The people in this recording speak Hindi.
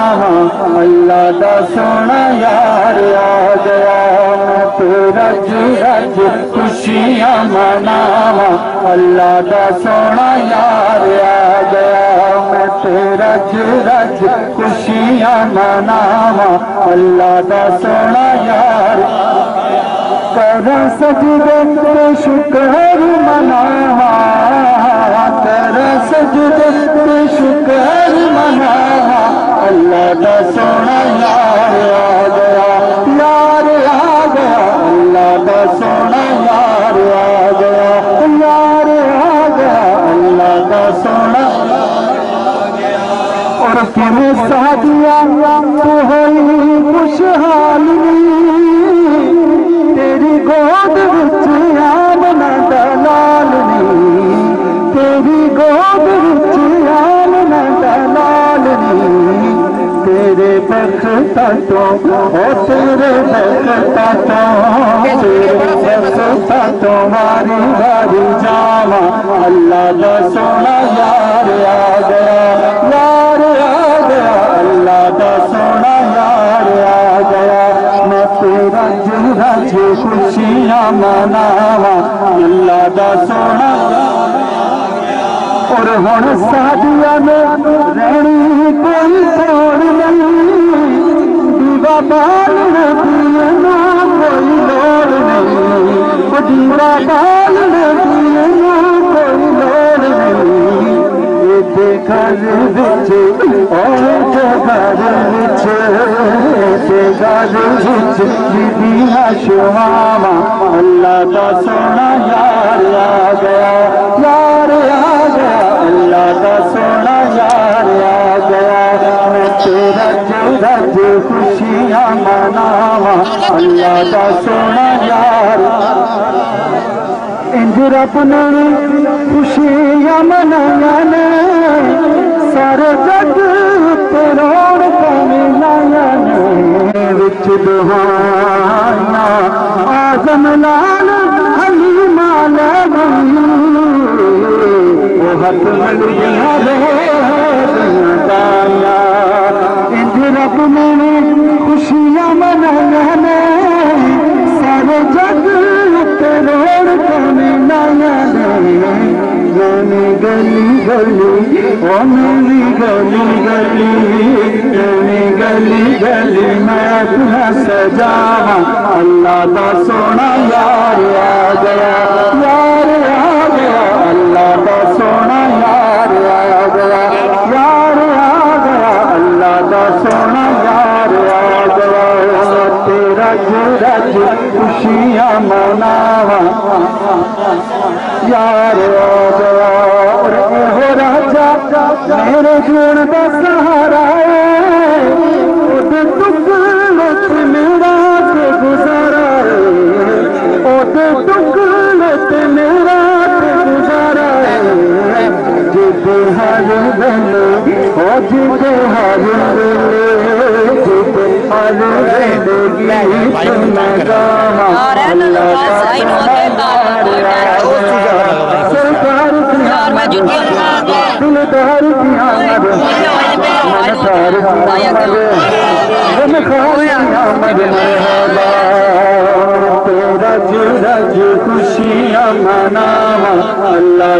मनावा अल्लाह दा सोना यार आ गया। मैं रज रज खुशियां मनावा अल्लाह दा सोना यार आ गया। मैं रज रज खुशियां मनावा अल्लाह दा सोना यार कर सजदे ते शुक्र मनावा कर सजदे ते शुक्र मनावा अल्लाह दा सोना यार आ गया। यार आ गया अल्लाह दा सोना यार आ गया। यार आ गया अल्लाह दा सोना और किमें सादिया तू होई खुशहाल तेरी गोद विच आमना दा लाल नी तेरी गोद विच आमना दा लाल नी तेरे बख्ता तो ओ तेरे बख्ता तो तेरे बख्ता तो मारी बारी जावा अल्लाह दा सोना यार आ गया। यार आ गया अल्लाह दा सोना यार आ गया। मैं रज रज खुशियां मनावा अल्लाह दा सोना और हुण सादिया में रहनी कोई तोड़ नहीं दीवा बालने दी ना कोई लोड़ नहीं दीवा बालने दी ना कोई लोड़ नहीं। घर विच और घर विच घर विच बीबियां शुआवा अल्लाह दा सोना यार आ गया। यार आ गया अल्लाह दा सोना यार आ गया। मैं रज रज खुशियां मनावा अल्लाह दा सोना यार इंज रब ने खुशियां मनाया ने सारे जग ते रौनकां मिलाया ने विच दुहाना आज़म लाल हलीमा ले वो हथ मिलिया दाया इंज रब ने खुशियां मनाया ने सारे जग ते रौनकां मिलाया ने मैंने गली गली ओ मेरी गली गली मेरी गली गली मैं अपना सजावा अल्लाह दा सोना यार आ गया। यार आ गया अल्लाह दा सोना यार आ गया। यार आ गया अल्लाह दा सोना यार आ गया। रज रज खुशियां मनावा यार आ गया। हो राजा मेरे जीवन का सहारा है ओदे टुकड़े ते मेरा के गुजारा है ओदे टुकड़े ते मेरा के गुजारा है। जिदे हर वेले ओ जिदे हर वेले जिदे हर वेले गीत मैं गावा अल्लाह दिलदार रज रज खुशियां मनावा अल्लाह।